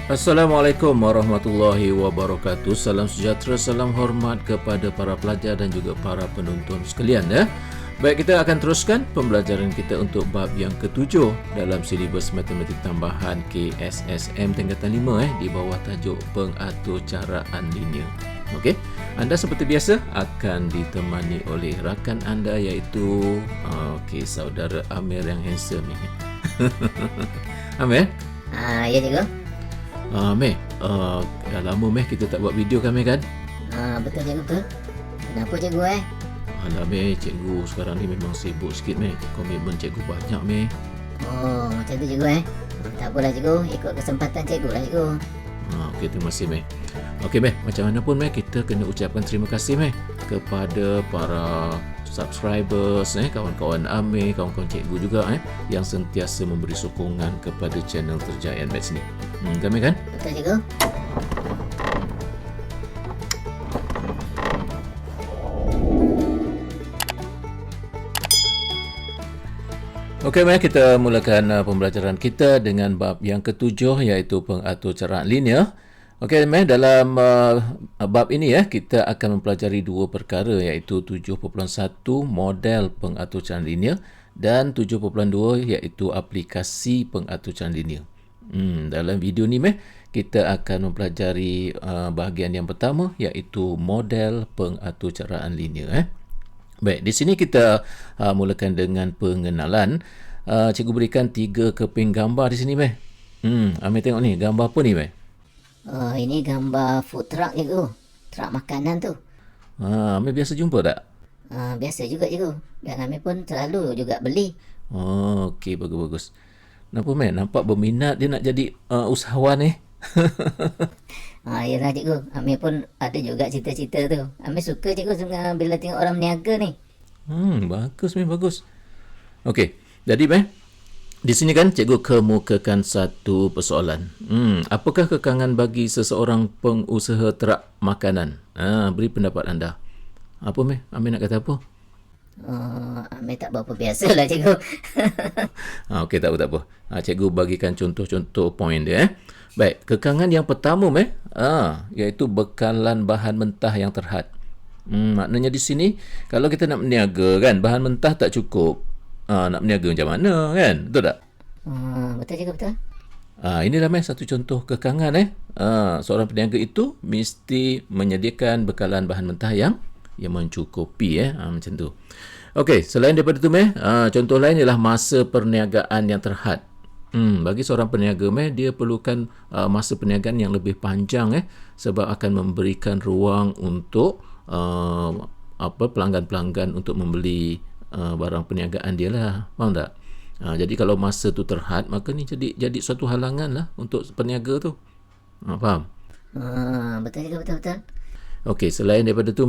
Assalamualaikum warahmatullahi wabarakatuh. Salam sejahtera, salam hormat kepada para pelajar dan juga para penonton sekalian ya. Baik, kita akan teruskan pembelajaran kita untuk bab yang ketujuh dalam silibus matematik tambahan KSSM tingkatan 5 di bawah tajuk pengaturcaraan linear. Okey, anda seperti biasa akan ditemani oleh rakan anda iaitu saudara Amir yang handsome ni. Amir? Ya cikgu. Meh, dah lama Meh kita tak buat video kan Meh kan? Betul cikgu, betul. Kenapa cikgu Alah Meh, cikgu sekarang ni memang sibuk sikit Meh. Komitmen cikgu banyak Meh. Oh, macam tu cikgu Tak apalah cikgu, ikut kesempatan cikgu lah cikgu. Okey, terima kasih Meh. Okey Meh, macam mana pun Meh, kita kena ucapkan terima kasih Meh kepada para subscribers, kawan-kawan Amir, kawan-kawan cikgu juga yang sentiasa memberi sokongan kepada channel Terjayaan Maths ni. Kami kan? Betul cikgu. Okey, mari kita mulakan pembelajaran kita dengan bab yang ketujuh iaitu pengaturcaraan linear. Okey, mari dalam bab ini kita akan mempelajari dua perkara iaitu 7.1 model pengaturcaraan linear dan 7.2 iaitu aplikasi pengaturcaraan linear. Dalam video ni kita akan mempelajari bahagian yang pertama iaitu model pengaturcaraan linear. Baik, di sini kita mulakan dengan pengenalan. Cikgu berikan 3 keping gambar di sini Amir tengok ni, gambar apa ni Oh, ini gambar food truck cikgu. Truck makanan tu. Amir biasa jumpa tak? Biasa juga cikgu. Dan Amir pun selalu juga beli. Okey, bagus-bagus. Kenapa nampak berminat dia nak jadi usahawan ni? Yalah cikgu, Amir pun ada juga cita-cita tu. Amir suka cikgu bila tengok orang berniaga ni. Bagus bagus. Okey, jadi di sini kan cikgu kemukakan satu persoalan. Apakah kekangan bagi seseorang pengusaha truk makanan? Beri pendapat anda. Apa Amir nak kata apa? Amir tak berapa biasa lah cikgu. Okey, tak apa. Cikgu bagikan contoh-contoh poin dia. Baik, kekangan yang pertama iaitu bekalan bahan mentah yang terhad. Maknanya di sini kalau kita nak berniaga kan, bahan mentah tak cukup. Nak berniaga macam mana kan? Betul tak? Betul cikgu, betul. Inilah satu contoh kekangan seorang peniaga itu mesti menyediakan bekalan bahan mentah yang mencukupi macam tu. Okey, selain daripada tu contoh lain ialah masa perniagaan yang terhad. Bagi seorang peniaga dia perlukan masa perniagaan yang lebih panjang sebab akan memberikan ruang untuk pelanggan-pelanggan untuk membeli barang perniagaan dia lah. Faham tak? Jadi kalau masa tu terhad, maka ni jadi suatu halangan lah untuk peniaga tu. Faham? Betul juga, betul. Okey, selain daripada tu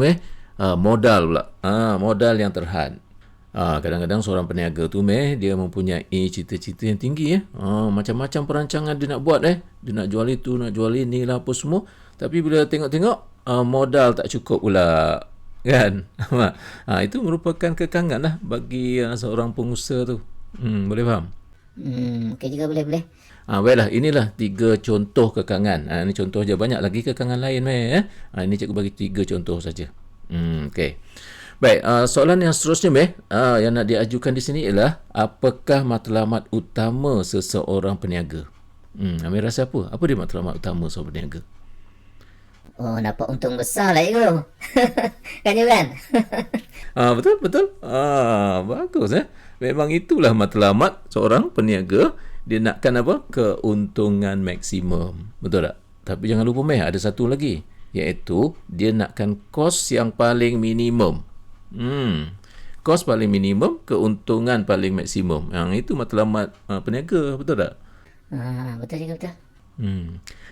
modal pula. Modal yang terhad. Kadang-kadang seorang peniaga tu dia mempunyai cita-cita yang tinggi macam-macam perancangan dia nak buat dia nak jual itu, nak jual ini lah apa semua, tapi bila tengok-tengok modal tak cukup pula kan. Itu merupakan kekangan lah bagi seorang pengusaha tu. Boleh faham? Okey juga, boleh. Baiklah, inilah 3 contoh kekangan. Ini contoh je, banyak lagi kekangan lain ini cikgu bagi 3 contoh saja. Okey. Baik, soalan yang seterusnya yang nak diajukan di sini ialah apakah matlamat utama seseorang peniaga? Amir rasa apa? Apa dia matlamat utama seorang peniaga? Dapat untung besar lah cikgu. Kan cikgu kan? Betul. Bagus Memang itulah matlamat seorang peniaga. Dia nakkan apa? Keuntungan maksimum. Betul tak? Tapi jangan lupa ada satu lagi, iaitu dia nakkan kos yang paling minimum. Kos paling minimum, keuntungan paling maksimum. Yang itu matlamat peniaga, betul tak? Betul juga, betul.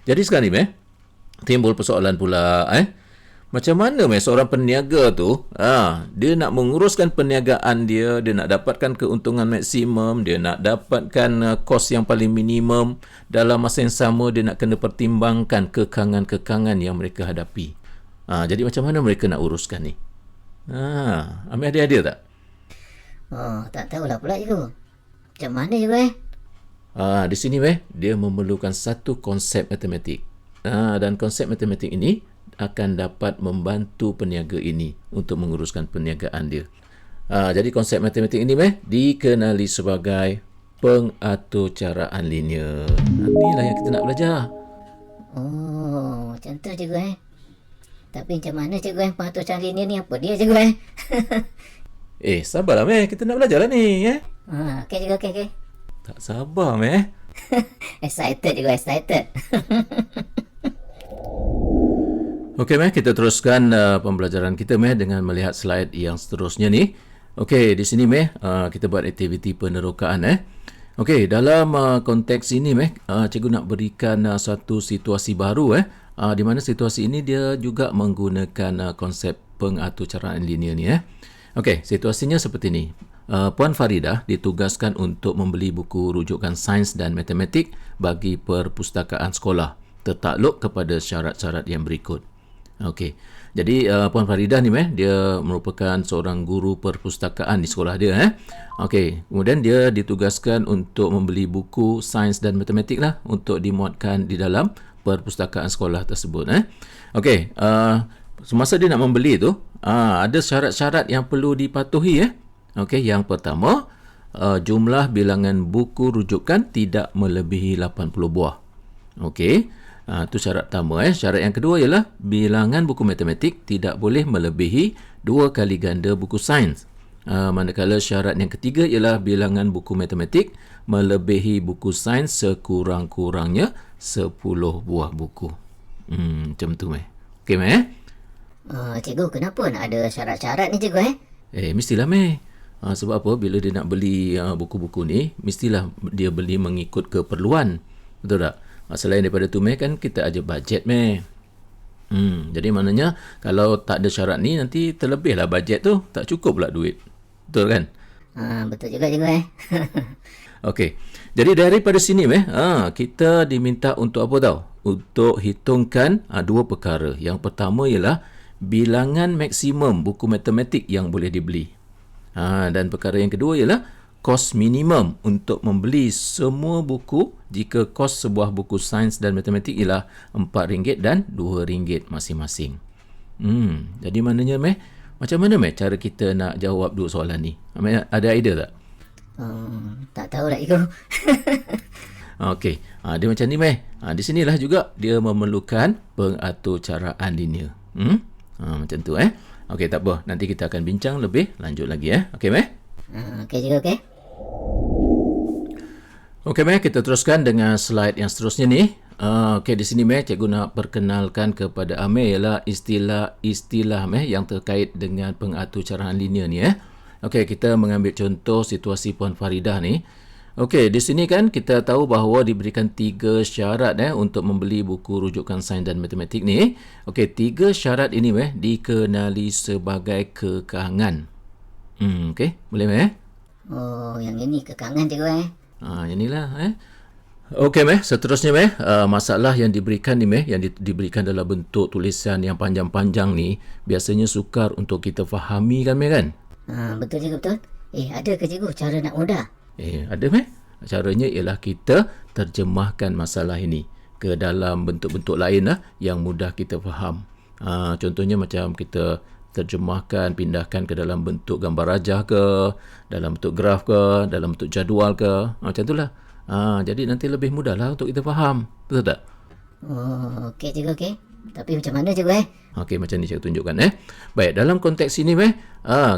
Jadi sekarang ni timbul persoalan pula macam mana seorang peniaga tu dia nak menguruskan perniagaan dia nak dapatkan keuntungan maksimum, dia nak dapatkan kos yang paling minimum, dalam masa yang sama dia nak kena pertimbangkan kekangan-kekangan yang mereka hadapi. Jadi macam mana mereka nak uruskan ni? Amir ada idea tak? Tak tahulah pula cikgu. Macam mana cikgu Di sini dia memerlukan satu konsep matematik. Dan konsep matematik ini akan dapat membantu peniaga ini untuk menguruskan perniagaan dia. Jadi konsep matematik ini dikenali sebagai pengaturcaraan linear. Inilah yang kita nak belajar. Oh, macam tu cikgu Tapi macam mana cikgu pengaturcaraan linear ni apa dia cikgu Sabarlah kita nak belajar lah ni Okey cikgu, okey. Tak sabar Excited cikgu, excited. Okey kita teruskan pembelajaran kita dengan melihat slide yang seterusnya ni. Okey, di sini kita buat aktiviti penerokaan Okey, dalam konteks ini cikgu nak berikan satu situasi baru di mana situasi ini dia juga menggunakan konsep pengaturcaraan linear ni Okey, situasinya seperti ini. Puan Faridah ditugaskan untuk membeli buku rujukan sains dan matematik bagi perpustakaan sekolah tertakluk kepada syarat-syarat yang berikut. Okey. Jadi Puan Faridah ni dia merupakan seorang guru perpustakaan di sekolah dia Okey, kemudian dia ditugaskan untuk membeli buku sains dan matematik lah untuk dimuatkan di dalam perpustakaan sekolah tersebut Okey, semasa dia nak membeli tu ada syarat-syarat yang perlu dipatuhi Okey, yang pertama jumlah bilangan buku rujukan tidak melebihi 80 buah. Okey. Itu syarat pertama Syarat yang kedua ialah bilangan buku matematik tidak boleh melebihi 2 kali ganda buku sains. Manakala syarat yang ketiga ialah bilangan buku matematik melebihi buku sains sekurang-kurangnya 10 buah buku. Macam tu Okey Cikgu, kenapa nak ada syarat-syarat ni cikgu Mestilah sebab apa? Bila dia nak beli buku-buku ni, mestilah dia beli mengikut keperluan. Betul tak? Selain daripada tu kan kita ada bajet jadi maknanya kalau tak ada syarat ni nanti terlebihlah bajet tu, tak cukup pula duit. Betul kan? Betul juga cikgu Okey. Jadi daripada sini kita diminta untuk apa tahu? Untuk hitungkan dua perkara. Yang pertama ialah bilangan maksimum buku matematik yang boleh dibeli. Dan perkara yang kedua ialah kos minimum untuk membeli semua buku jika kos sebuah buku sains dan matematik ialah RM4 dan RM2 masing-masing. Jadi maknanya macam mana cara kita nak jawab dua soalan ni? Ada idea tak? Tak tahu lah cikgu. Okey, dia macam ni di sinilah juga dia memerlukan pengaturcaraan linear. Macam tu Okey, tak apa. Nanti kita akan bincang lebih lanjut lagi Okey Okey cikgu, okey. Okey kita teruskan dengan slide yang seterusnya ni. Okey, di sini cikgu nak perkenalkan kepada Amir ialah istilah-istilah yang terkait dengan pengaturcaraan linear ni Okey, kita mengambil contoh situasi Puan Faridah ni. Okey, di sini kan kita tahu bahawa diberikan 3 syarat untuk membeli buku rujukan sains dan matematik ni. Okey, 3 syarat ini dikenali sebagai kekangan. Okey, boleh Oh, yang ini kekangan cikgu inilah Okey seterusnya masalah yang diberikan ni yang diberikan dalam bentuk tulisan yang panjang-panjang ni biasanya sukar untuk kita fahami kan kan? Betul cikgu, betul. Ada ke cikgu cara nak mudah? Ada Caranya ialah kita terjemahkan masalah ini ke dalam bentuk-bentuk lain yang mudah kita faham. Contohnya macam kita terjemahkan, pindahkan ke dalam bentuk gambar rajah ke, dalam bentuk graf ke, dalam bentuk jadual ke. Macam itulah. Jadi nanti lebih mudahlah untuk kita faham. Betul tak? Oh, okey cikgu, okey. Tapi macam mana cikgu Okey, macam ni saya tunjukkan Baik, dalam konteks ini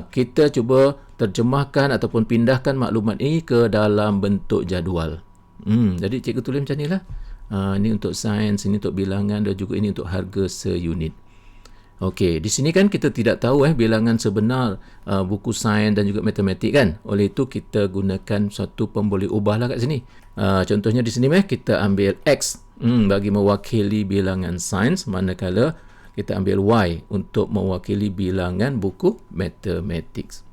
kita cuba terjemahkan ataupun pindahkan maklumat ini ke dalam bentuk jadual. Jadi cikgu tulis macam ni lah. Ini untuk sains, ini untuk bilangan dan juga ini untuk harga seunit. Okey, di sini kan kita tidak tahu bilangan sebenar buku sains dan juga matematik kan. Oleh itu kita gunakan satu pemboleh ubah lah kat sini. Contohnya di sini kita ambil X bagi mewakili bilangan sains, manakala kita ambil Y untuk mewakili bilangan buku matematik.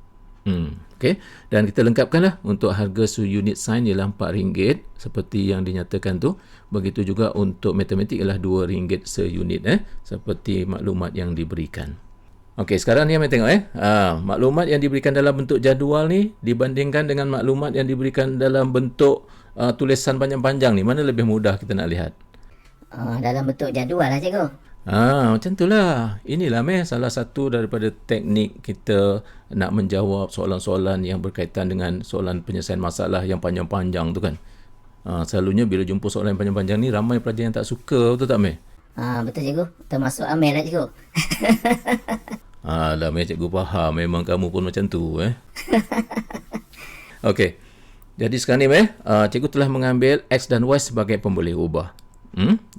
Okey, dan kita lengkapkanlah untuk harga seunit sains ialah RM4 seperti yang dinyatakan tu. Begitu juga untuk matematik ialah RM2 seunit seperti maklumat yang diberikan. Okey, sekarang ni Amir tengok maklumat yang diberikan dalam bentuk jadual ni dibandingkan dengan maklumat yang diberikan dalam bentuk tulisan panjang-panjang ni, mana lebih mudah kita nak lihat? Dalam bentuk jadual lah cikgu. Macam itulah. Inilah salah satu daripada teknik kita nak menjawab soalan-soalan yang berkaitan dengan soalan penyelesaian masalah yang panjang-panjang tu kan. Selalunya bila jumpa soalan yang panjang-panjang ni ramai pelajar yang tak suka, betul tak Amir? Betul cikgu. Termasuk Amir lah cikgu. Alah Amir, cikgu faham. Memang kamu pun macam tu Okey. Jadi sekarang ni cikgu telah mengambil X dan Y sebagai pemboleh ubah.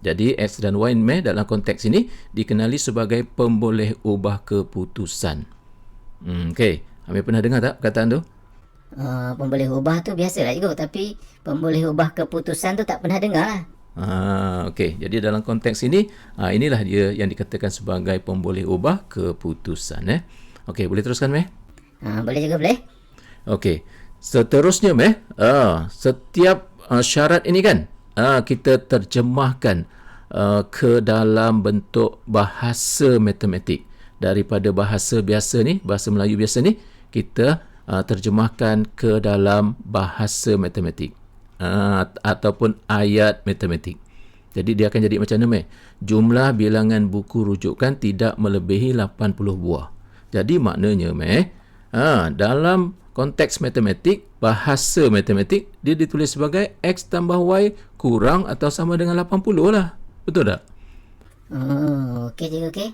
Jadi X dan Y dalam konteks ini dikenali sebagai pemboleh ubah keputusan. Okey. Amir pernah dengar tak perkataan tu? Pemboleh ubah tu biasa lah cikgu. Tapi pemboleh ubah keputusan tu tak pernah dengar lah. Okey. Jadi dalam konteks ini, inilah dia yang dikatakan sebagai pemboleh ubah keputusan. Okey, boleh teruskan Meh? Boleh cikgu, boleh? Okey. Seterusnya setiap syarat ini kan kita terjemahkan ke dalam bentuk bahasa matematik. Daripada bahasa biasa ni, bahasa Melayu biasa ni, kita terjemahkan ke dalam bahasa matematik. Ataupun ayat matematik. Jadi dia akan jadi macam mana? Jumlah bilangan buku rujukan tidak melebihi 80 buah. Jadi maknanya dalam konteks matematik, bahasa matematik, dia ditulis sebagai X tambah Y kurang atau sama dengan 80 lah. Betul tak? Okey cikgu, okey.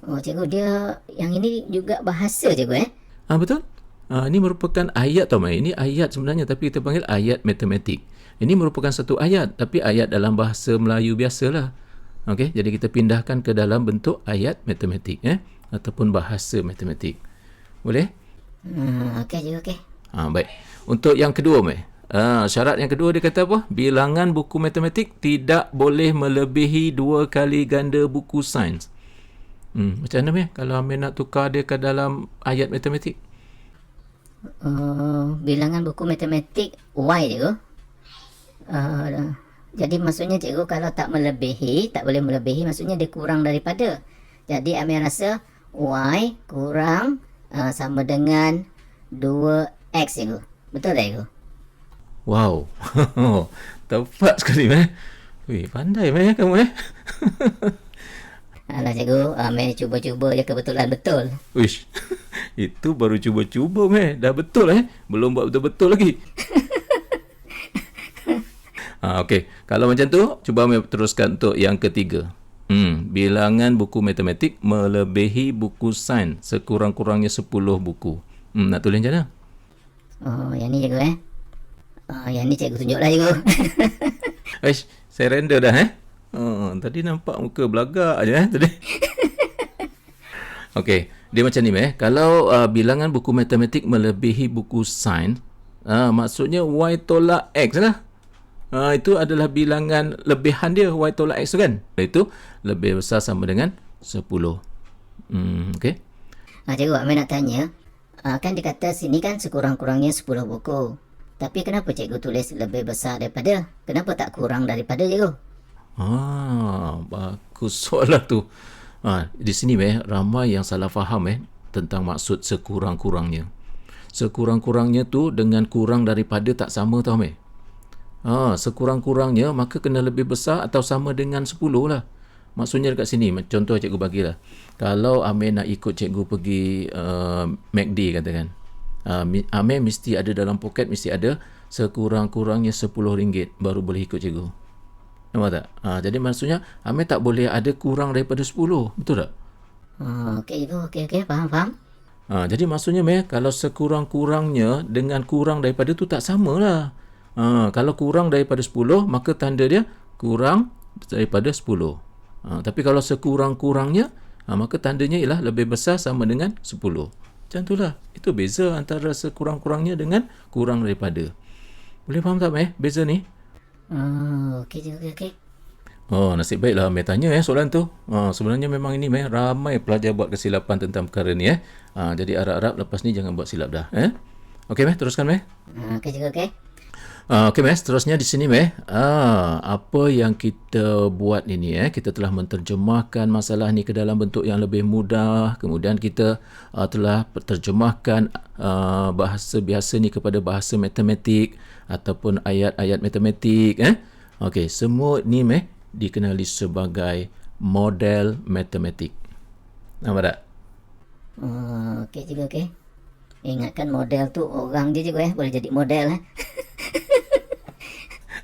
Cikgu, dia yang ini juga bahasa cikgu Betul? Ini merupakan ayat tau Ini ayat sebenarnya, tapi kita panggil ayat matematik. Ini merupakan satu ayat, tapi ayat dalam bahasa Melayu biasalah. Okey, jadi kita pindahkan ke dalam bentuk ayat matematik ataupun bahasa matematik. Boleh? Okey cikgu, okey. Baik. Untuk yang kedua syarat yang kedua dia kata apa? Bilangan buku matematik tidak boleh melebihi 2 kali ganda buku sains. Macam mana kalau Amir nak tukar dia ke dalam ayat matematik? Bilangan buku matematik Y cikgu. Jadi maksudnya cikgu, kalau tak boleh melebihi, maksudnya dia kurang daripada. Jadi Amir rasa Y kurang sama dengan 2X cikgu. Betul tak cikgu? Wow. Tepat sekali Wih, pandai kamu Alah cikgu, Amir cuba-cuba je, kebetulan betul. Wish. Itu baru cuba-cuba dah betul belum buat betul-betul lagi. Okey, kalau macam tu cuba Amir teruskan untuk yang ketiga. Bilangan buku matematik melebihi buku sains sekurang-kurangnya 10 buku. Nak tulis macam mana? Yang ni cikgu yang ni cikgu tunjuklah cikgu. Saya render dah tadi nampak muka belagak aja tadi. Okey, dia macam ni kalau bilangan buku matematik melebihi buku sains, maksudnya Y tolak X lah. Itu adalah bilangan lebihan dia, Y tolak X tu kan. Itu lebih besar sama dengan 10. Okey. Cikgu, Amir nak tanya, kan dikata sini kan sekurang-kurangnya 10 buku. Tapi kenapa cikgu tulis lebih besar daripada? Kenapa tak kurang daripada cikgu? Bagus soalan tu. Di sini ramai yang salah faham tentang maksud sekurang-kurangnya. Sekurang-kurangnya tu dengan kurang daripada tak sama tau sekurang-kurangnya maka kena lebih besar atau sama dengan 10 lah. Maksudnya dekat sini, contoh cikgu bagilah. Kalau Amir nak ikut cikgu pergi McD katakan. Amir mesti ada dalam poket, mesti ada sekurang-kurangnya RM10 baru boleh ikut cikgu. Nampak tak? Jadi maksudnya Amir tak boleh ada kurang daripada 10. Betul tak? Okey cikgu, okey, faham. Jadi maksudnya kalau sekurang-kurangnya dengan kurang daripada tu tak samalah. Kalau kurang daripada 10, maka tanda dia kurang daripada 10. Tapi kalau sekurang-kurangnya, maka tandanya ialah lebih besar sama dengan 10. Macam itulah. Itu beza antara sekurang-kurangnya dengan kurang daripada. Boleh faham tak beza ni? Okey cikgu, okey. Nasib baiklah Amir tanya soalan tu. Sebenarnya memang ini ramai pelajar buat kesilapan tentang perkara ni Jadi harap-harap lepas ni jangan buat silap dah. Okey teruskan Okey cikgu, okey. Okey, Meh. Seterusnya di sini, Meh. Apa yang kita buat ini, kita telah menterjemahkan masalah ni ke dalam bentuk yang lebih mudah. Kemudian kita telah terjemahkan bahasa biasa ni kepada bahasa matematik ataupun ayat-ayat matematik. Okey, semua ni, Meh, dikenali sebagai model matematik. Nampak tak? Oh, okey juga, okey. Ingatkan model tu orang je juga boleh jadi model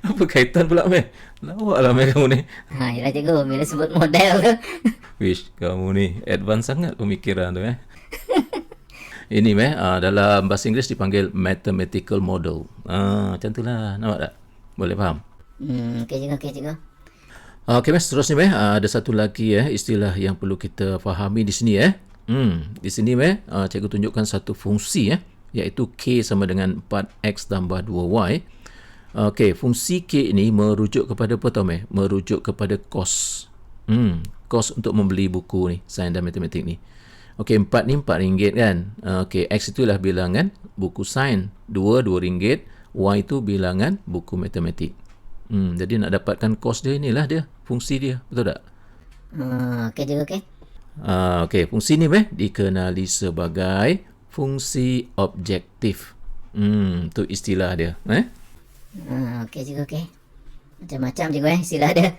Apa kaitan pula, Meh? Lawak lah, Meh, kamu ni. Yelah cikgu, bila sebut model tu. Wish, kamu ni advance sangat pemikiran tu, Ini, Meh, dalam bahasa Inggeris dipanggil mathematical model. Macam tu lah, nampak tak? Boleh faham? Okey cikgu, okey cikgu. Okey, Meh, seterusnya, Meh, ada satu lagi istilah yang perlu kita fahami di sini. Di sini, Meh, cikgu tunjukkan satu fungsi, iaitu K sama dengan 4X tambah 2Y. Okey, fungsi K ini merujuk kepada apa tau, Meh? Merujuk kepada kos. Kos untuk membeli buku ni, sains dan matematik ni. Okey, 4 ni RM4 kan? Okey, X itulah bilangan buku sains. 2 RM2. Y itu bilangan buku matematik. Jadi nak dapatkan kos dia, inilah dia, fungsi dia. Betul tak? Okey cikgu, okey. Okey, fungsi ni, Meh, dikenali sebagai fungsi objektif. Tu istilah dia. Okey cikgu, okey. Macam-macam cikgu istilah dia.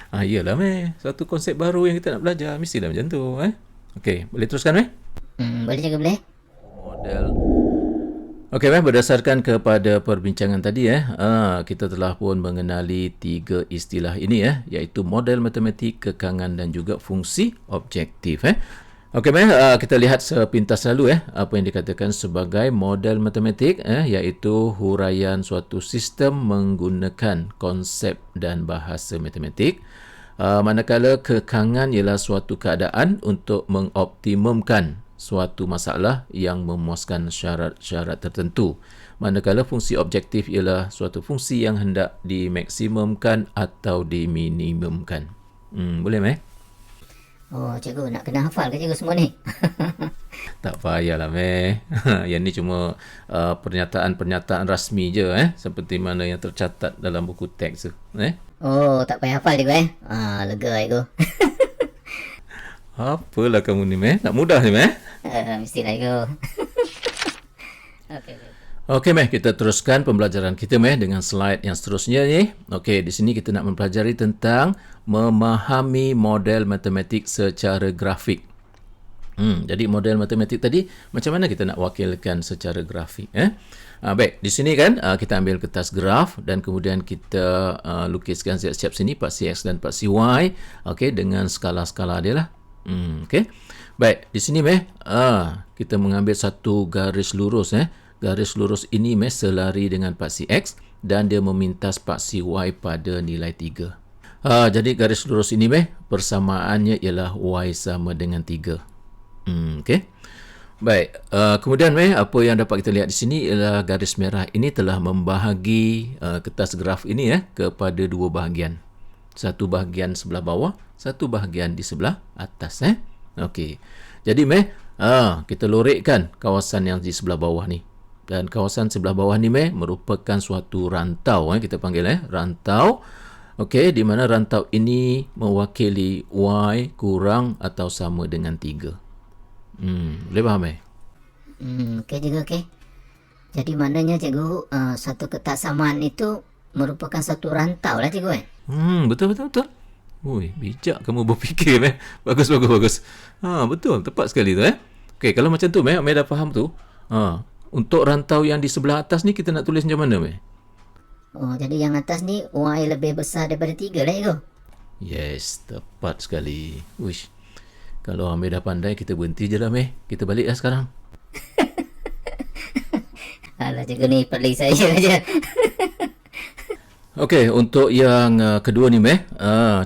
Iyalah, Meh. Satu konsep baru yang kita nak belajar. Mestilah macam tu. Okey, boleh teruskan, Meh? Boleh cikgu, boleh. Model. Okey, Meh, berdasarkan kepada perbincangan tadi, kita telah pun mengenali 3 istilah ini, iaitu model matematik, kekangan dan juga fungsi objektif. Okey, Meh, kita lihat sepintas lalu apa yang dikatakan sebagai model matematik, iaitu huraian suatu sistem menggunakan konsep dan bahasa matematik. Manakala kekangan ialah suatu keadaan untuk mengoptimumkan suatu masalah yang memuaskan syarat-syarat tertentu. Manakala fungsi objektif ialah suatu fungsi yang hendak dimaksimumkan atau diminimumkan. Boleh, Meh? Oh, cikgu nak kena hafal ke cikgu semua ni? Tak payahlah, Meh. Yang ni cuma pernyataan-pernyataan rasmi je, seperti mana yang tercatat dalam buku teks tu. Oh, tak payah hafal cikgu lega cikgu. Apalah kamu ni, Meh? Nak mudah ni, Meh? Mestilah cikgu. Okey. Okey, Meh, kita teruskan pembelajaran kita, Meh, dengan slide yang seterusnya ni. Okey, di sini kita nak mempelajari tentang memahami model matematik secara grafik. Jadi model matematik tadi, macam mana kita nak wakilkan secara grafik? Baik, di sini kan kita ambil kertas graf dan kemudian kita lukiskan siap-siap sini paksi X dan paksi Y. Okey, dengan skala-skala dia lah. Okey. Baik, di sini, Meh, kita mengambil satu garis lurus. Garis lurus ini, Meh, selari dengan paksi X dan dia memintas paksi Y pada nilai 3. Jadi garis lurus ini, Meh, persamaannya ialah Y sama dengan 3. Okey. Baik, kemudian, Meh, apa yang dapat kita lihat di sini ialah garis merah ini telah membahagi kertas graf ini kepada 2 bahagian. Satu bahagian sebelah bawah, satu bahagian di sebelah atas. Okey. Jadi, Meh, kita lorekkan kawasan yang di sebelah bawah ni. Dan kawasan sebelah bawah ni, Meh, merupakan suatu rantau. Kita panggil rantau. Okey, di mana rantau ini mewakili Y kurang atau sama dengan 3. Boleh faham, Meh? Okey cikgu, okey. Jadi maknanya cikgu, satu kertas samaan itu merupakan satu rantau lah cikgu Betul. Ui, bijak kamu berfikir, Meh. Bagus. Betul, tepat sekali tu, Okey, kalau macam tu, Meh dah faham tu. Untuk rantau yang di sebelah atas ni kita nak tulis macam mana, Meh? Oh, jadi yang atas ni Y lebih besar daripada 3 lah cikgu. Yes, tepat sekali. Wish. Kalau Amir dah pandai, kita berhenti je lah, Meh. Kita balik lah sekarang. Alah cikgu ni pelik saya je. Okey, untuk yang kedua ni, Meh,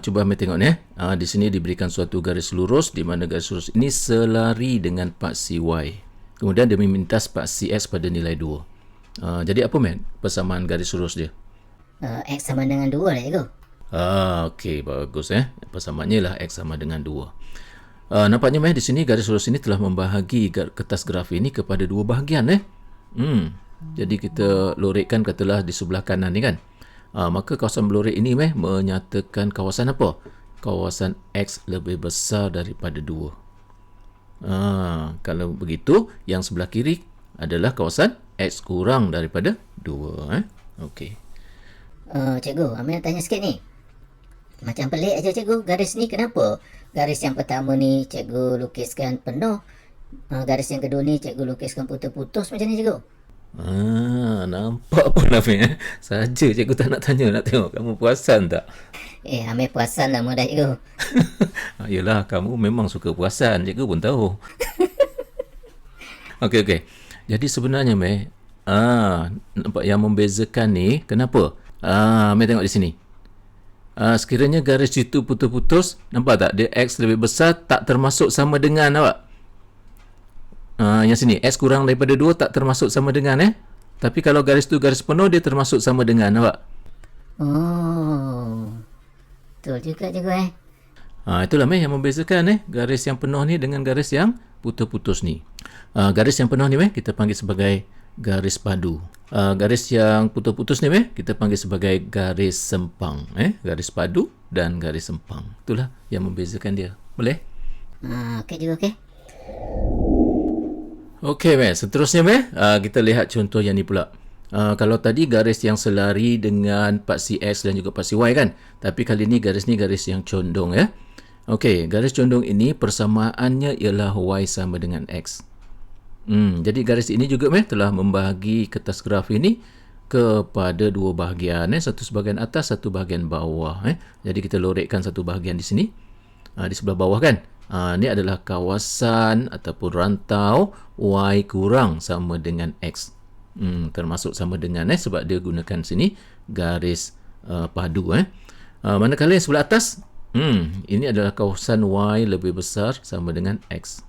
cuba Meh tengok ni. Di sini diberikan suatu garis lurus di mana garis lurus ini selari dengan paksi Y. Kemudian dia memintas paksi X pada nilai 2. Jadi apa, Meh, persamaan garis lurus dia? X sama dengan 2 lah cikgu. Okey, bagus. Persamaannya lah X sama dengan 2. Nampaknya, Meh, di sini garis lurus ini telah membahagi kertas graf ini kepada 2 bahagian. Jadi kita lorekkan katalah di sebelah kanan ni kan. Maka kawasan berlorek ini menyatakan kawasan apa? Kawasan X lebih besar daripada 2. Kalau begitu, yang sebelah kiri adalah kawasan X kurang daripada 2. Okey. Cikgu, Amir nak tanya sikit ni. Macam pelik aja cikgu, garis ni kenapa? Garis yang pertama ni cikgu lukiskan penuh. Garis yang kedua ni cikgu lukiskan putus-putus macam ni cikgu. Nampak pun Amir. Saja cikgu tak nak tanya, nak tengok kamu perasan tak? Amir perasan lama dah cikgu. Yelah, kamu memang suka perasan. Cikgu pun tahu. Okey. Jadi sebenarnya, Meh, nampak yang membezakan ni, kenapa? Meh tengok di sini. Sekiranya garis itu putus-putus, nampak tak? Dia X lebih besar, tak termasuk sama dengan, nampak? Yang sini, X kurang daripada 2 tak termasuk sama dengan, Tapi kalau garis tu garis penuh, dia termasuk sama dengan, nampak? Oh, betul juga cikgu Itulah Meh yang membezakan garis yang penuh ni dengan garis yang putus-putus ni. Garis yang penuh ni Meh kita panggil sebagai garis padu. Garis yang putus-putus ni Meh kita panggil sebagai garis sempang. Garis padu dan garis sempang. Itulah yang membezakan dia. Boleh? Okey cikgu, okey. Okey Meh, seterusnya Meh kita lihat contoh yang ni pula. Kalau tadi garis yang selari dengan paksi X dan juga paksi Y kan. Tapi kali ni garis yang condong Okey, garis condong ini persamaannya ialah Y sama dengan X. Jadi garis ini juga telah membahagi kertas graf ini kepada 2 bahagian. Satu bahagian atas, satu bahagian bawah. Jadi kita lorekkan satu bahagian di sini. Di sebelah bawah kan. Ini adalah kawasan ataupun rantau Y kurang sama dengan X. Termasuk sama dengan sebab dia gunakan sini garis padu. Manakala yang sebelah atas, ini adalah kawasan Y lebih besar sama dengan X.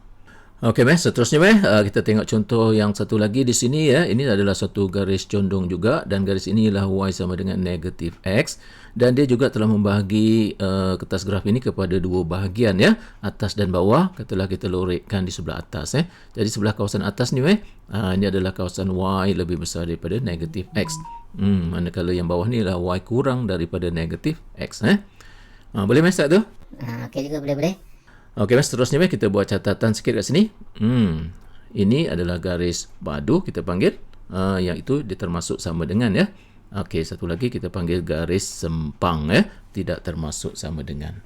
Okey, seterusnya kita tengok contoh yang satu lagi di sini Ini adalah satu garis condong juga dan garis ini ialah Y sama dengan negatif X dan dia juga telah membahagi kertas graf ini kepada 2 bahagian atas dan bawah. Katalah kita lorekkan di sebelah atas Jadi sebelah kawasan atas ni ini adalah kawasan Y lebih besar daripada negatif X. Manakala yang bawah ni ialah Y kurang daripada negatif X. Boleh start tu? Okey juga, boleh. Okey, seterusnya kita buat catatan sikit kat sini. Ini adalah garis padu kita panggil. Yang itu dia termasuk sama dengan Okey, satu lagi kita panggil garis sempang tidak termasuk sama dengan.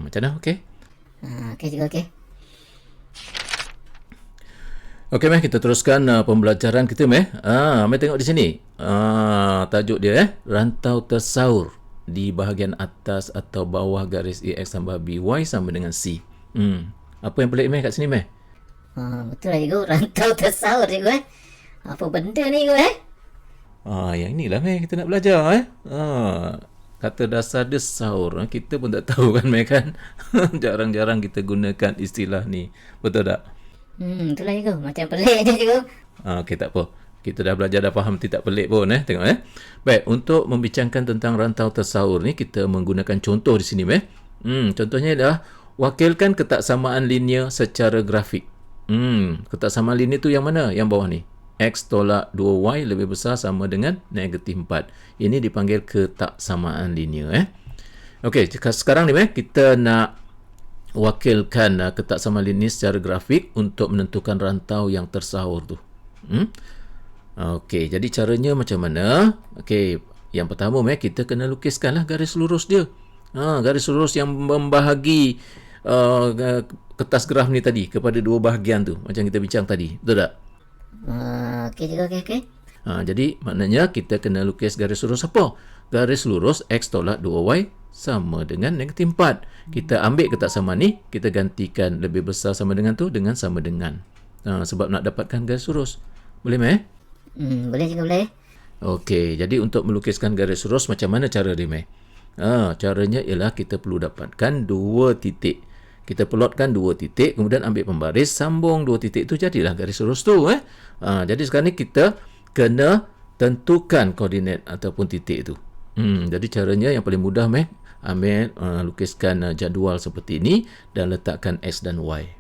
Macam mana? Okey. Okey juga, okey. Okey, kita teruskan pembelajaran kita Meh tengok di sini. Tajuk dia rantau tersaur di bahagian atas atau bawah garis AX tambah BY sama dengan C. Apa yang pelik kat sini Betul lah cikgu, rantau tersaur cikgu Apa benda ni cikgu Yang inilah kita nak belajar kata dasar dia saur. Kita pun tak tahu kan kan. Jarang-jarang kita gunakan istilah ni. Betul tak? Betul lah cikgu, macam pelik je cikgu. Okey, tak apa. Kita dah belajar, dah faham, tidak pelik pun tengok Baik, untuk membincangkan tentang rantau tersaur ni kita menggunakan contoh di sini contohnya adalah wakilkan ketaksamaan linear secara grafik. Ketaksamaan linear tu yang mana? Yang bawah ni. X tolak 2Y lebih besar sama dengan negatif 4. Ini dipanggil ketaksamaan linear Okey, sekarang ni kita nak wakilkan ketaksamaan linear secara grafik untuk menentukan rantau yang tersaur tu. Okey, jadi caranya macam mana? Okey, yang pertama kita kena lukiskanlah garis lurus dia. Garis lurus yang membahagi kertas graf ni tadi kepada 2 bahagian tu macam kita bincang tadi. Betul tak? Okey juga, okey. Jadi maknanya kita kena lukis garis lurus apa? Garis lurus X tolak 2Y sama dengan negatif 4. Kita ambil ketaksamaan ni, kita gantikan lebih besar sama dengan tu dengan sama dengan. Sebab nak dapatkan garis lurus. Boleh Boleh juga, boleh. Okey, jadi untuk melukiskan garis lurus macam mana cara dia caranya ialah kita perlu dapatkan 2 titik. Kita plotkan 2 titik, kemudian ambil pembaris, sambung 2 titik tu, jadilah garis lurus tu Jadi sekarang ni kita kena tentukan koordinat ataupun titik tu. Jadi caranya yang paling mudah ambil lukiskan jadual seperti ini dan letakkan X dan Y.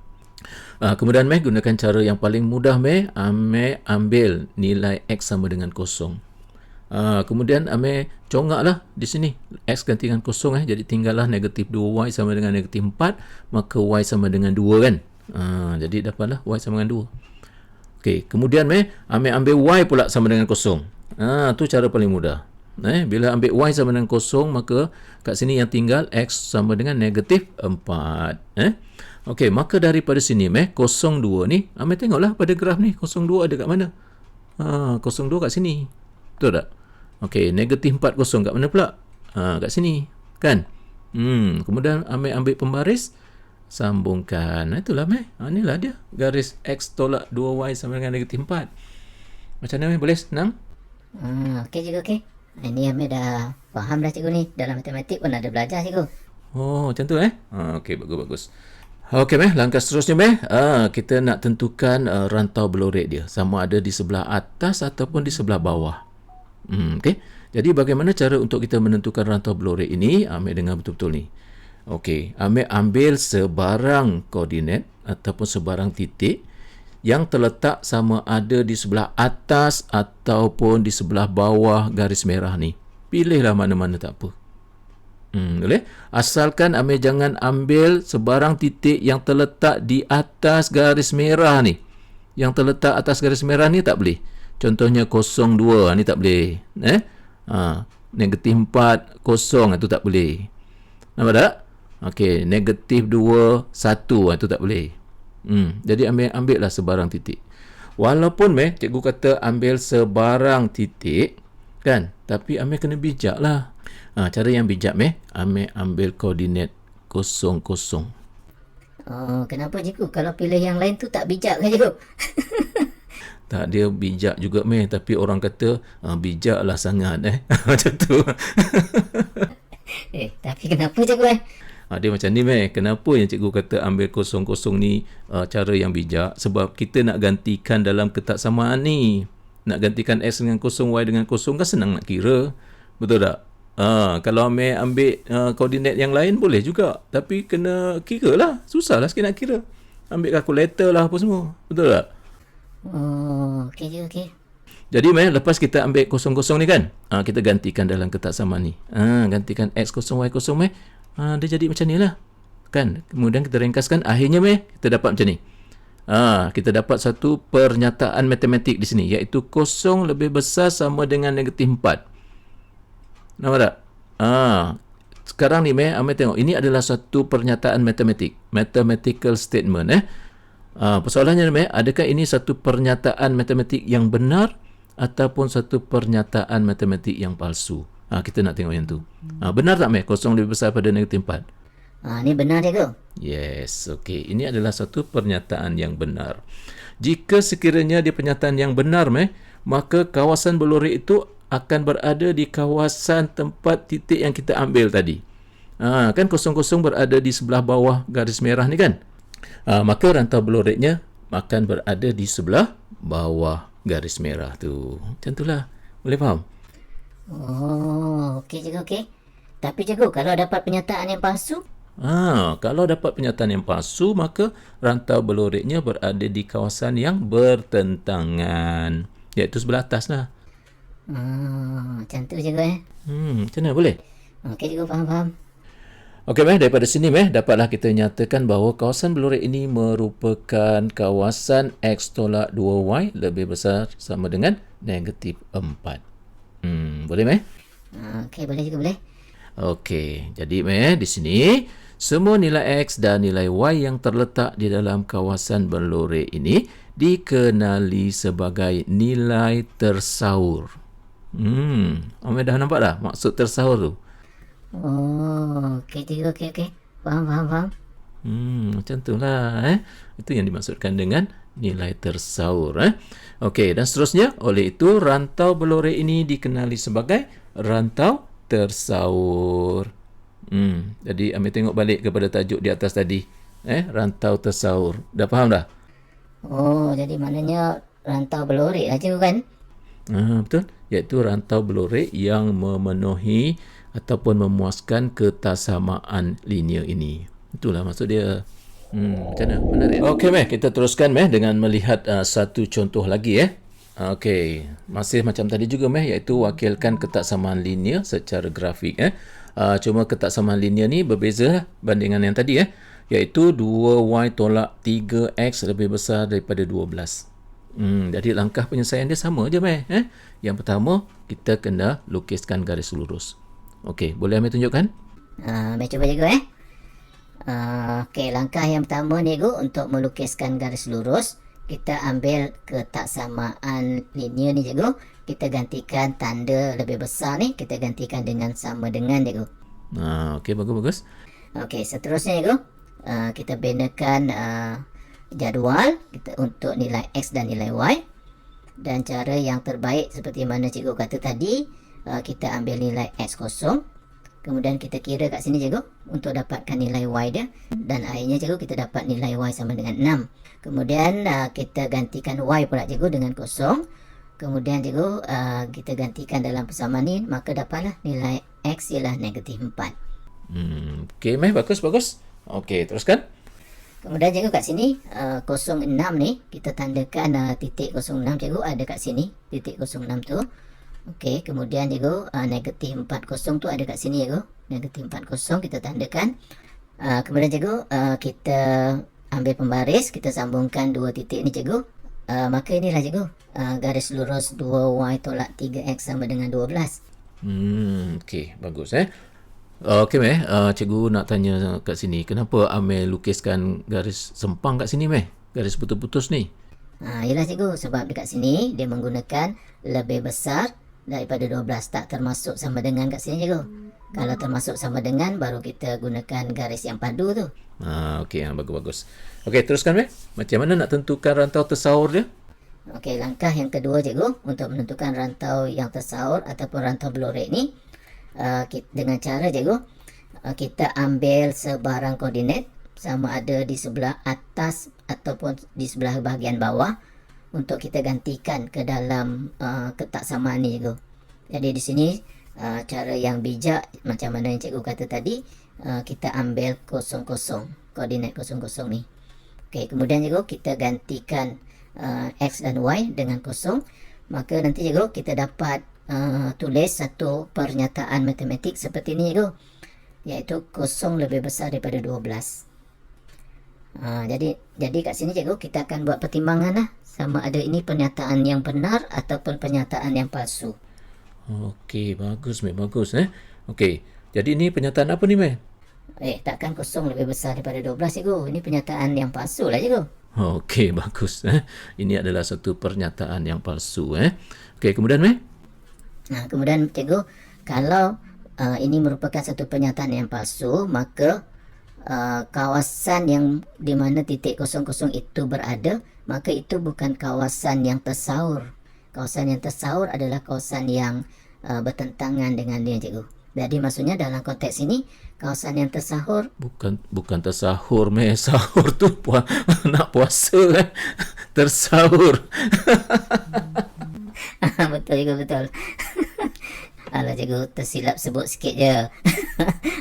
Kemudian meh gunakan cara yang paling mudah meh, ame ambil nilai X sama dengan kosong. Kemudian ame congaklah di sini X ganti dengan kosong jadi tinggallah negatif 2Y sama dengan negatif 4, maka Y sama dengan 2 kan. Jadi dapatlah Y sama dengan 2. Okey, kemudian meh ame ambil Y pula sama dengan kosong. Tu cara paling mudah. Bila ambil Y sama dengan kosong, maka kat sini yang tinggal X sama dengan negatif 4. Okey, maka daripada sini 02 ni, ame tengoklah pada graf ni, 02 ada kat mana? 02 kat sini. Betul tak? Okey, negatif 40 kat mana pula? Kat sini, kan? Kemudian ame ambil pembaris, sambungkan. Itulah inilah dia, garis X tolak 2Y sama dengan negatif 4. Macam mana boleh senang? Okey cikgu, okey. Ini Amir dah faham dah cikgu ni. Dalam matematik pun ada belajar cikgu. Macam tu Okey, bagus. Okey langkah seterusnya kita nak tentukan rantau belorek dia, sama ada di sebelah atas ataupun di sebelah bawah. Okey. Jadi bagaimana cara untuk kita menentukan rantau belorek ini? Amir dengar betul-betul ni. Okey, Amir ambil sebarang koordinat ataupun sebarang titik yang terletak sama ada di sebelah atas ataupun di sebelah bawah garis merah ni. Pilihlah mana-mana tak apa. Boleh? Asalkan Amir jangan ambil sebarang titik yang terletak di atas garis merah ni. Yang terletak atas garis merah ni tak boleh. Contohnya 02 ni tak boleh. Negatif 4, 0 itu tak boleh. Nampak tak? Okey, negatif 2, 1 itu tak boleh. Jadi ambil lah sebarang titik. Walaupun cikgu kata ambil sebarang titik, kan? Tapi Amir kena bijak lah. Cara yang bijak Amir ambil koordinat 00. Kenapa cikgu? Kalau pilih yang lain tu tak bijak kan cikgu? Tak, dia bijak juga tapi orang kata bijaklah sangat macam tu. Tapi kenapa cikgu Dia macam ni kenapa yang cikgu kata ambil 00 ni cara yang bijak? Sebab kita nak gantikan dalam ketaksamaan ni. Nak gantikan X dengan 0, Y dengan 0 kan senang nak kira. Betul tak? Kalau ambil koordinat yang lain boleh juga, tapi kena kira lah. Susah lah sikit nak kira. Ambil kalkulator lah apa semua. Betul tak? Okey. Jadi lepas kita ambil 00 ni kan, kita gantikan dalam ketaksamaan ni. Gantikan X0, Y0 dia jadi macam ni lah. Kan? Kemudian kita ringkaskan, akhirnya kita dapat macam ni. Kita dapat satu pernyataan matematik di sini, iaitu 0 lebih besar sama dengan negatif 4. Nampak tak? Sekarang ni Amir tengok, ini adalah satu pernyataan matematik, mathematical statement. Persoalannya adakah ini satu pernyataan matematik yang benar ataupun satu pernyataan matematik yang palsu? Kita nak tengok yang tu. Benar tak 0 lebih besar pada negatif 4? Ni benar cikgu. Yes, okey. Ini adalah satu pernyataan yang benar. Jika sekiranya dia pernyataan yang benar maka kawasan belorek itu akan berada di kawasan tempat titik yang kita ambil tadi. Kan 00 berada di sebelah bawah garis merah ni kan? Maka rantau beloreknya akan berada di sebelah bawah garis merah tu. Macam itulah. Boleh faham? Okey cikgu, okey. Tapi cikgu, kalau dapat pernyataan yang palsu? Kalau dapat pernyataan yang palsu, maka rantau beloreknya berada di kawasan yang bertentangan, iaitu sebelah atas lah. Macam tu cikgu Macam mana boleh? Okey cikgu, faham. Okey daripada sini dapatlah kita nyatakan bahawa kawasan belorek ini merupakan kawasan X tolak 2Y lebih besar sama dengan negatif 4. Boleh Okey, boleh cikgu, boleh. Okey, jadi di sini semua nilai X dan nilai Y yang terletak di dalam kawasan belorek ini dikenali sebagai nilai tersaur. Amir dah nampak dah maksud tersaur tu? Okey cikgu, okey. Faham. Macam tu lah Itu yang dimaksudkan dengan nilai tersaur Okey, dan seterusnya, oleh itu rantau belorek ini dikenali sebagai rantau tersaur. Jadi Amir tengok balik kepada tajuk di atas tadi, rantau tersaur. Dah faham dah? Jadi maknanya rantau belorek lah cikgu kan? Betul, iaitu rantau belorek yang memenuhi ataupun memuaskan ketaksamaan linear ini. Itulah maksud dia. Macam mana? Menarik. Okey, Meh. Kita teruskan, Meh, dengan melihat satu contoh lagi, Okey. Masih macam tadi juga, Meh, iaitu wakilkan ketaksamaan linear secara grafik, cuma ketaksamaan linear ni berbeza bandingan yang tadi, iaitu 2y tolak 3x lebih besar daripada 12. Jadi langkah penyelesaian dia sama je, Meh. Yang pertama, kita kena lukiskan garis lurus. Okey, boleh Meh tunjukkan? Baik, cuba cikgu Okey, langkah yang pertama ni cikgu, untuk melukiskan garis lurus, kita ambil ketaksamaan linear ni cikgu, kita gantikan tanda lebih besar ni, kita gantikan dengan sama dengan cikgu. Okey, bagus. Okey, seterusnya cikgu, kita binakan jadual kita untuk nilai x dan nilai y. Dan cara yang terbaik seperti mana cikgu kata tadi, kita ambil nilai x kosong. Kemudian kita kira kat sini cikgu untuk dapatkan nilai y dia. Dan akhirnya cikgu kita dapat nilai y sama dengan 6. Kemudian kita gantikan y pula cikgu dengan kosong. Kemudian cikgu kita gantikan dalam persamaan ni, maka dapatlah nilai x ialah negatif 4. Okey, Meh, bagus. Okey, teruskan. Kemudian cikgu kat sini 06 ni kita tandakan titik 06 cikgu ada kat sini, titik 06 tu. Okey, kemudian cikgu negatif 40 tu ada kat sini cikgu. Negatif 40 kita tandakan. Kemudian cikgu kita ambil pembaris, kita sambungkan dua titik ni cikgu. Maka inilah cikgu garis lurus 2y tolak 3x sama dengan 12. Okey, bagus Okey, Meh, cikgu nak tanya kat sini, kenapa Amel lukiskan garis sempang kat sini, Meh? Garis putus-putus ni. Yelah cikgu, sebab dekat sini dia menggunakan lebih besar daripada 12, tak termasuk sama dengan kat sini cikgu. Kalau termasuk sama dengan, baru kita gunakan garis yang padu tu. Okey, bagus. Okey, teruskan, Meh. Macam mana nak tentukan rantau tersaur dia? Okey, langkah yang kedua cikgu, untuk menentukan rantau yang tersaur ataupun rantau berlorek ni, dengan cara cikgu, kita ambil sebarang koordinat sama ada di sebelah atas ataupun di sebelah bahagian bawah untuk kita gantikan ke dalam ketaksamaan ni cikgu. Jadi di sini cara yang bijak macam mana yang cikgu kata tadi, kita ambil 00, koordinat 00 ni. Okey, kemudian cikgu kita gantikan x dan y dengan 0, maka nanti cikgu kita dapat tulis satu pernyataan matematik seperti ni cikgu, iaitu 0 lebih besar daripada 12. Jadi kat sini cikgu kita akan buat pertimbangan lah, sama ada ini pernyataan yang benar ataupun pernyataan yang palsu. Okey, bagus, Meh, bagus. Okey, jadi ni pernyataan apa ni, Meh? Takkan 0 lebih besar daripada 12 cikgu, ini pernyataan yang palsu lah cikgu. Okey, bagus. Ini adalah satu pernyataan yang palsu. Okey, kemudian, Meh? Kemudian cikgu, kalau ini merupakan satu pernyataan yang palsu, maka kawasan yang di mana titik 00 itu berada, maka itu bukan kawasan yang tersaur. Kawasan yang tersaur adalah kawasan yang bertentangan dengan dia cikgu. Jadi maksudnya dalam konteks ini, kawasan yang tersahur bukan tersahur, Meh. Sahur tu nak puasa tersahur. Betul cikgu, betul. Alah cikgu, tersilap sebut sikit je.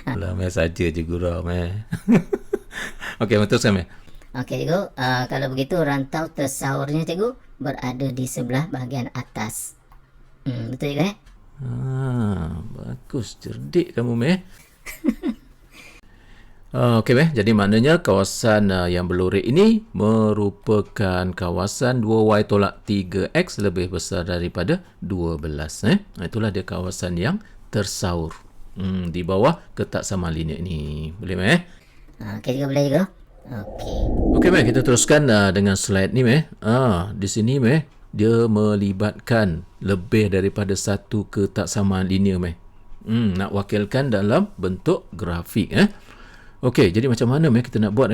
Alah, Meh saja je gurau, Meh. Okey, betul Meh. Okey cikgu, kalau begitu rantau tersaurnya cikgu berada di sebelah bahagian atas. Betul cikgu Bagus, cerdik kamu, Meh. Okey, Meh. Jadi maknanya kawasan yang berlorek ini merupakan kawasan 2y tolak 3x lebih besar daripada 12. Itulah dia kawasan yang tersaur di bawah ketaksamaan linear ini. Boleh, Meh? Okey cikgu, boleh cikgu. Okey, Meh. Kita teruskan dengan slide ni, Meh. Di sini, Meh, dia melibatkan lebih daripada satu ketaksamaan linear, Meh. Nak wakilkan dalam bentuk grafik, Okey, jadi macam mana, Meh, kita nak buat,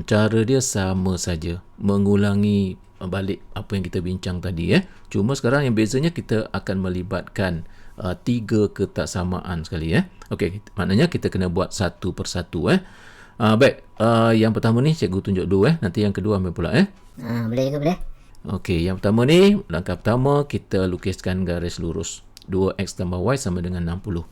cara dia sama saja, mengulangi balik apa yang kita bincang tadi, Cuma sekarang yang bezanya kita akan melibatkan 3 ketaksamaan sekali, Okey, maknanya kita kena buat satu persatu, Baik, yang pertama ni cikgu tunjuk dulu, nanti yang kedua Meh pula, Boleh juga, boleh. Okey, yang pertama ni, langkah pertama kita lukiskan garis lurus. 2x tambah y sama dengan 60.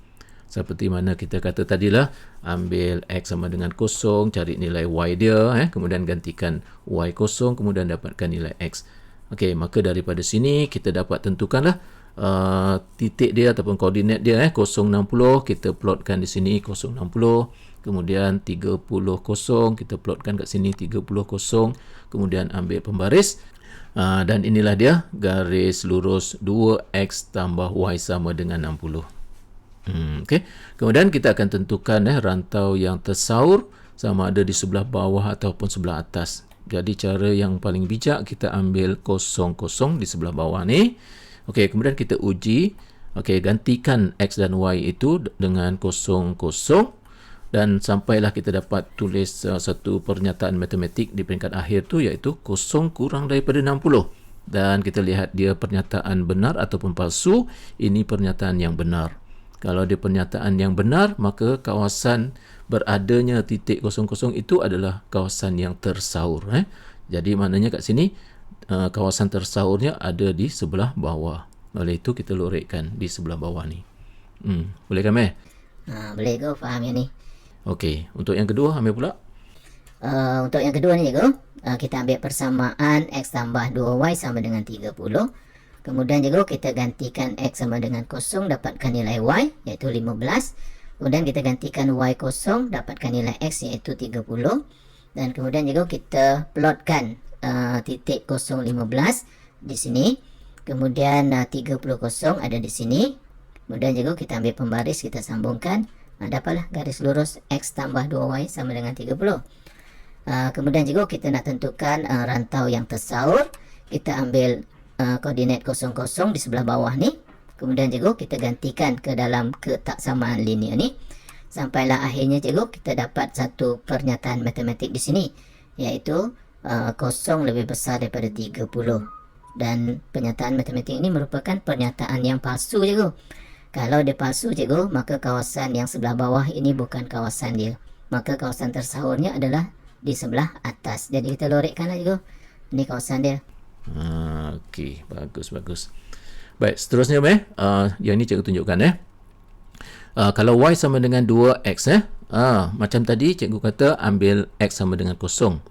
Seperti mana kita kata tadilah, ambil X sama dengan kosong, cari nilai Y dia, kemudian gantikan Y kosong, kemudian dapatkan nilai X. Okey, maka daripada sini kita dapat tentukanlah titik dia ataupun koordinat dia, 060, kita plotkan di sini 060, kemudian 30 kosong, kita plotkan kat sini 30 kosong, kemudian ambil pembaris. Dan inilah dia garis lurus 2X tambah Y sama dengan 60. Okay. Kemudian kita akan tentukan rantau yang tersaur sama ada di sebelah bawah ataupun sebelah atas. Jadi cara yang paling bijak, kita ambil 0,0 di sebelah bawah ni. Okey, kemudian kita uji. Okey, gantikan X dan Y itu dengan 0,0 dan sampailah kita dapat tulis satu pernyataan matematik di peringkat akhir tu, iaitu 0 kurang daripada 60. Dan kita lihat dia pernyataan benar ataupun palsu. Ini pernyataan yang benar. Kalau dia pernyataan yang benar, maka kawasan beradanya titik 00 itu adalah kawasan yang tersaur. Jadi maknanya kat sini kawasan tersaurnya ada di sebelah bawah. Oleh itu kita lorikkan di sebelah bawah ni. Boleh kan, Meh? Boleh go, faham yang ni. Okey, untuk yang kedua ambil pula. Untuk yang kedua ni go, kita ambil persamaan X tambah 2Y sama dengan 30. Kemudian juga kita gantikan X sama dengan 0, dapatkan nilai Y iaitu 15. Kemudian kita gantikan Y 0, dapatkan nilai X iaitu 30. Dan kemudian juga kita plotkan titik 0, 15 di sini. Kemudian 30 kosong ada di sini. Kemudian juga kita ambil pembaris, kita sambungkan. Dapatlah garis lurus X tambah 2Y sama dengan 30. Kemudian juga kita nak tentukan rantau yang tersaur. Kita ambil koordinat 00 di sebelah bawah ni. Kemudian juga kita gantikan ke dalam ketaksamaan linear ni. Sampailah akhirnya juga kita dapat satu pernyataan matematik di sini, iaitu 0 lebih besar daripada 30. Dan pernyataan matematik ini merupakan pernyataan yang palsu juga. Kalau dia palsu cikgu, maka kawasan yang sebelah bawah ini bukan kawasan dia. Maka kawasan tersaurnya adalah di sebelah atas. Jadi kita lorikkanlah cikgu. Ini kawasan dia. Okey, bagus. Baik, seterusnya yang ni cikgu tunjukkan kalau Y sama dengan 2X macam tadi cikgu kata ambil X sama dengan 0.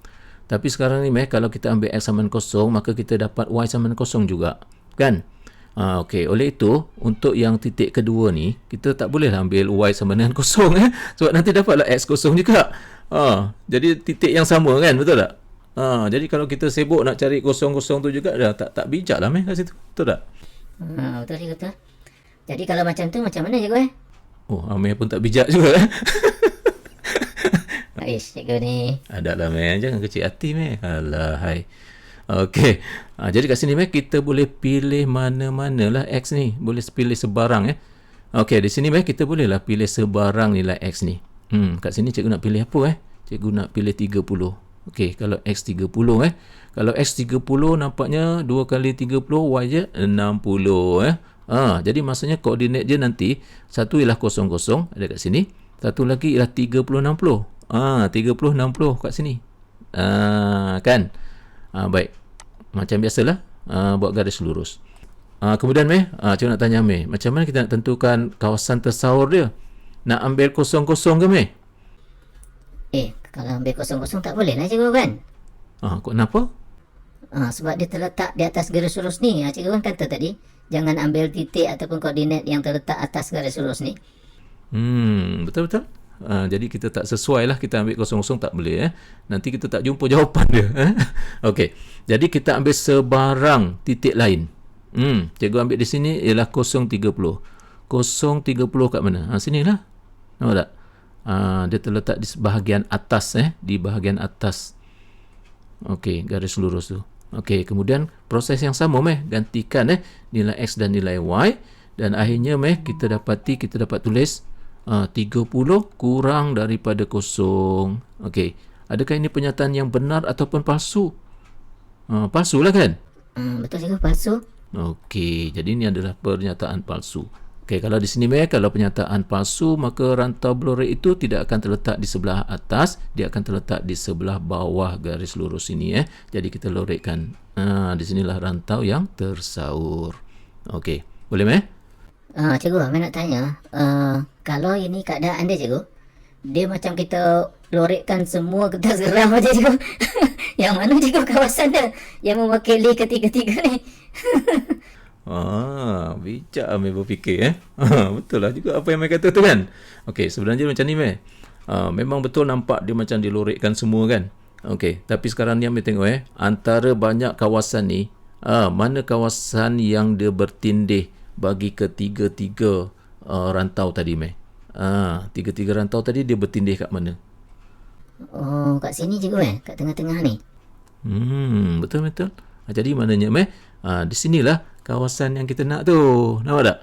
Tapi sekarang ni kalau kita ambil X sama dengan 0, maka kita dapat Y sama dengan 0 juga. Kan? Okey, oleh itu untuk yang titik kedua ni kita tak boleh ambil Y sama dengan 0 sebab nanti dapatlah X 0 juga. Jadi titik yang sama kan, betul tak? Jadi kalau kita sibuk nak cari 0 tu juga dah tak bijak lah kat situ. Betul tak? Betul. Jadi kalau macam tu macam mana cikgu Amir pun tak bijak juga cikgu ni. Adalah Meh, jangan kecil hati Meh. Alah hai. Okey. Jadi kat sini Meh kita boleh pilih mana-manalah X ni. Boleh pilih sebarang Okey, di sini Meh kita bolehlah pilih sebarang nilai X ni. Kat sini cikgu nak pilih apa Cikgu nak pilih 30. Okey, kalau X 30 Kalau X 30 nampaknya 2 kali 30 Y je 60 jadi maksudnya koordinat dia nanti satu ialah 00 ada kat sini. Satu lagi ialah 30 60. 30 60 kat sini. Kan? Baik. Macam biasalah buat garis lurus. Kemudian Meh, cikgu nak tanya Meh, macam mana kita nak tentukan kawasan tersaur dia? Nak ambil 00 ke Meh? Kalau ambil 00 tak boleh lah cikgu kan? Kenapa? Sebab dia terletak di atas garis lurus ni. Cikgu kan kata tadi, jangan ambil titik ataupun koordinat yang terletak atas garis lurus ni. Betul-betul. Jadi kita tak sesuai lah, kita ambil 00 tak boleh nanti kita tak jumpa jawapan dia Okey, jadi kita ambil sebarang titik lain. Cikgu ambil di sini ialah 030 kat mana? Sini lah. Nampak tak? Dia terletak di bahagian atas di bahagian atas. Okey, garis lurus tu. Okey, kemudian proses yang sama gantikan nilai X dan nilai Y, dan akhirnya kita dapat tulis 30 kurang daripada 0. Okey, adakah ini pernyataan yang benar ataupun palsu? Palsu lah kan? Betul juga, palsu. Okey, jadi ini adalah pernyataan palsu. Okey, kalau di sini kalau pernyataan palsu, maka rantau blore itu tidak akan terletak di sebelah atas, dia akan terletak di sebelah bawah garis lurus ini Jadi kita lorikkan. Di sinilah rantau yang tersaur. Okey, boleh Cikgu, Amir nak tanya, kalau ini keadaan dia, cikgu, dia macam kita lorekkan semua kertas geram aja, cikgu. Yang mana, cikgu, kawasan dia yang mewakili ketiga-tiga ni? Bijak Amir berfikir betul lah juga apa yang Amir kata tu kan. Okey, sebenarnya macam ni Amir. Memang betul nampak dia macam dilorekkan semua kan. Okey, tapi sekarang ni Amir tengok antara banyak kawasan ni, mana kawasan yang dia bertindih bagi ketiga-tiga rantau tadi Amir. Tiga-tiga rantau tadi dia bertindih kat mana? Oh, kat sini, cikgu, kat tengah-tengah ni. Betul-betul. Jadi maknanya di sinilah kawasan yang kita nak tu. Nampak tak?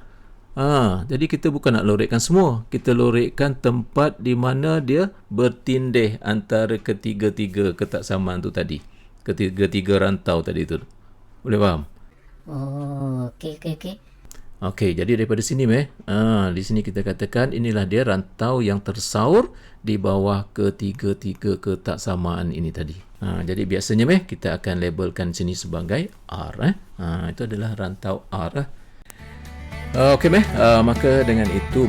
Jadi kita bukan nak lorekkan semua. Kita lorekkan tempat di mana dia bertindih antara ketiga-tiga ketaksamaan tu tadi. Ketiga-tiga rantau tadi tu. Boleh faham? Oh, okey. Okey, jadi daripada sini di sini kita katakan inilah dia rantau yang tersaur di bawah ketiga-tiga ketaksamaan ini tadi. Jadi biasanya kita akan labelkan sini sebagai R. Itu adalah rantau R. Okey maka dengan itu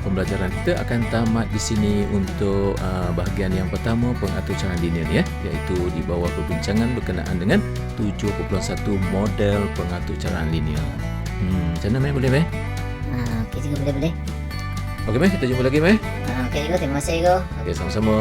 pembelajaran kita akan tamat di sini untuk bahagian yang pertama pengatur carangan linear ni iaitu di bawah perbincangan berkenaan dengan 7.1 model pengatur carangan linear. Macam mana boleh Okey, cikgu, boleh. Okey kita jumpa lagi Okey, cikgu, terima kasih, cikgu. Okey sama-sama.